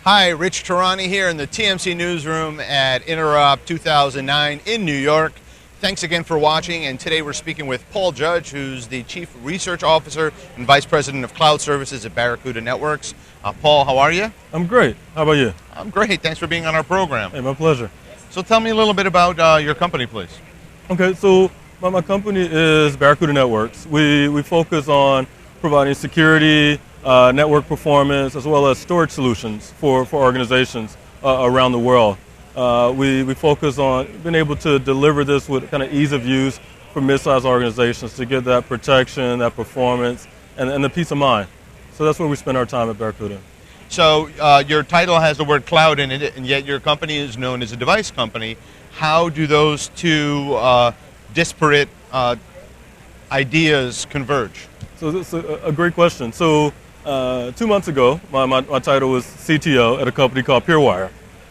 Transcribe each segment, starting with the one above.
Hi, Rich Tehrani here in the TMC newsroom at Interop 2009 in New York. Thanks again for watching, and today we're speaking with Paul Judge, who's the Chief Research Officer and Vice President of Cloud Services at Barracuda Networks. Paul, how are you? I'm great. How about you? I'm great. Thanks for being on our program. Hey, my pleasure. So tell me a little bit about your company, please. Okay, so my company is Barracuda Networks. We focus on providing security, network performance, as well as storage solutions for organizations around the world. We focus on being able to deliver this with kind of ease of use for mid-sized organizations to get that protection, that performance, and the peace of mind. So that's where we spend our time at Barracuda. So your title has the word cloud in it, and yet your company is known as a device company. How do those two disparate ideas converge? So that's a great question. So 2 months ago, my title was CTO at a company called PureWire.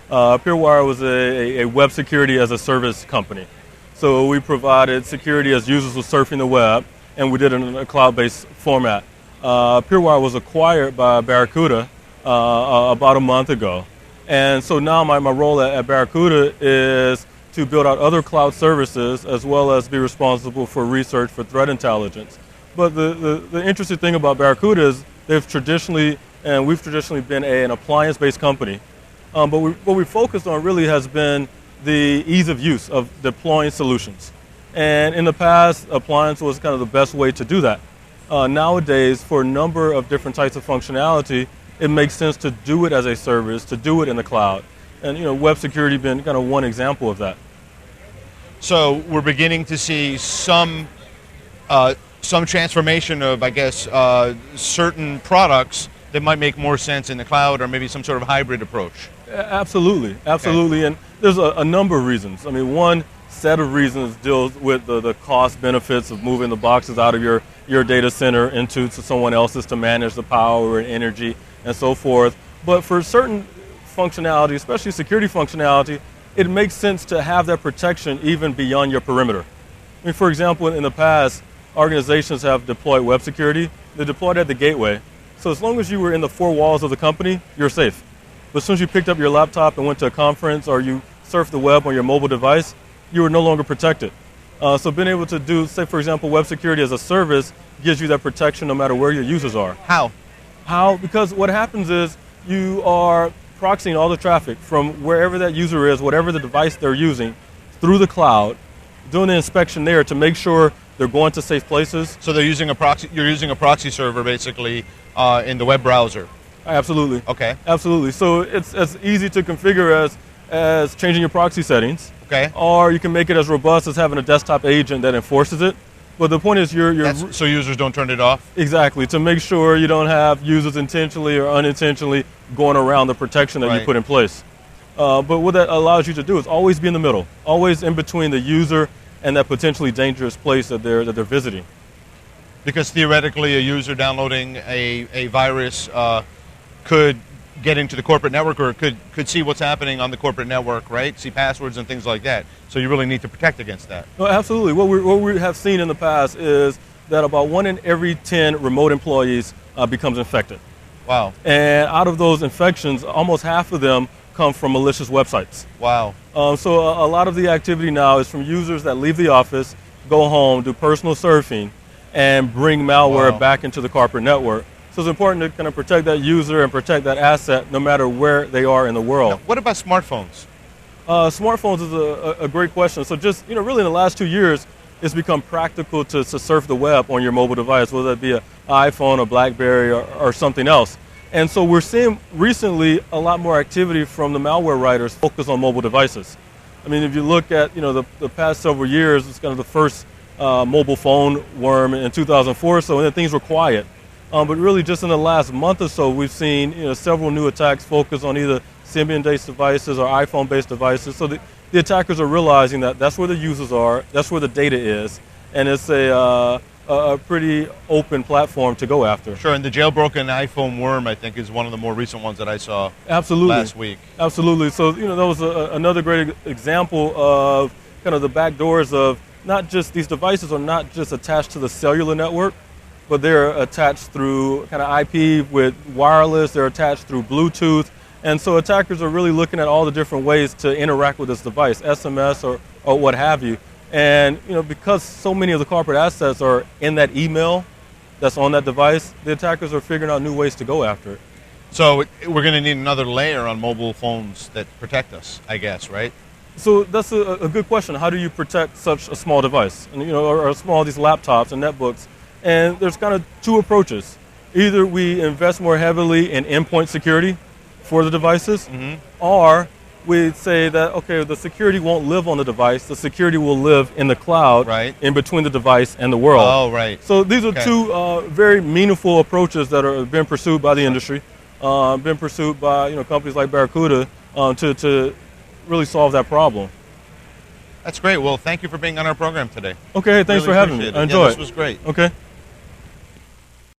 PureWire was a web security as a service company. So we provided security as users were surfing the web, and we did it in a cloud-based format. PureWire was acquired by Barracuda about a month ago. And so now my role at Barracuda is to build out other cloud services as well as be responsible for research for threat intelligence. But the interesting thing about Barracuda is we've traditionally been an appliance-based company. But what we focused on really has been the ease of use of deploying solutions. And in the past, appliance was kind of the best way to do that. Nowadays, for a number of different types of functionality, it makes sense to do it as a service, to do it in the cloud. And web security been kind of one example of that. So we're beginning to see some transformation of, I guess, certain products that might make more sense in the cloud, or maybe some sort of hybrid approach. Absolutely, absolutely. Okay. And there's a number of reasons. I mean, one set of reasons deals with the cost benefits of moving the boxes out of your data center into someone else's to manage the power and energy and so forth. But for certain functionality, especially security functionality, it makes sense to have that protection even beyond your perimeter. I mean, for example, in the past, organizations have deployed web security. They deployed at the gateway. So as long as you were in the four walls of the company, you're safe. But as soon as you picked up your laptop and went to a conference or you surfed the web on your mobile device, you were no longer protected. So being able to do, say, for example, web security as a service gives you that protection no matter where your users are. How? Because what happens is you are proxying all the traffic from wherever that user is, whatever the device they're using, through the cloud, doing the inspection there to make sure they're going to safe places. So they're using a proxy. You're using a proxy server basically in the web browser. Absolutely. Okay. Absolutely. So it's as easy to configure as changing your proxy settings. Okay. Or you can make it as robust as having a desktop agent that enforces it. But the point is so users don't turn it off? Exactly, to make sure you don't have users intentionally or unintentionally going around the protection that you put in place. But what that allows you to do is always be in the middle, always in between the user and that potentially dangerous place that they're visiting. Because theoretically a user downloading a virus could get into the corporate network, or could see what's happening on the corporate network, right? See passwords and things like that. So you really need to protect against that. No, absolutely. What we have seen in the past is that about 1 in every 10 remote employees becomes infected. Wow. And out of those infections, almost half of them come from malicious websites. Wow. So a lot of the activity now is from users that leave the office, go home, do personal surfing, and bring malware back into the corporate network. So it's important to kind of protect that user and protect that asset no matter where they are in the world. Now, what about smartphones? Smartphones is a great question. So just, really in the last 2 years, it's become practical to surf the web on your mobile device, whether that be an iPhone, a BlackBerry, or something else. And so we're seeing recently a lot more activity from the malware writers focused on mobile devices. I mean, if you look at, the past several years, it's kind of the first mobile phone worm in 2004 or so, and then things were quiet. But really just in the last month or so, we've seen several new attacks focused on either Symbian-based devices or iPhone-based devices. So the attackers are realizing that that's where the users are, that's where the data is, and it's a pretty open platform to go after. Sure, and the jailbroken iPhone worm, I think, is one of the more recent ones that I saw last week. Absolutely. So, that was another great example of kind of the back doors of not just these devices are not just attached to the cellular network, but they're attached through kind of IP with wireless, they're attached through Bluetooth, And so attackers are really looking at all the different ways to interact with this device, SMS or what have you. And because so many of the corporate assets are in that email that's on that device, the attackers are figuring out new ways to go after it. So we're going to need another layer on mobile phones that protect us, I guess, right? So that's a good question. How do you protect such a small device? And, or small these laptops and netbooks. And there's kind of two approaches. Either we invest more heavily in endpoint security for the devices, or we say that, okay, the security won't live on the device. The security will live in the cloud, right, in between the device and the world. Oh, right. So these are two very meaningful approaches that are being pursued by the industry, been pursued by companies like Barracuda to really solve that problem. That's great. Well, thank you for being on our program today. Okay, thanks for having me. I enjoyed it. This was great. Okay.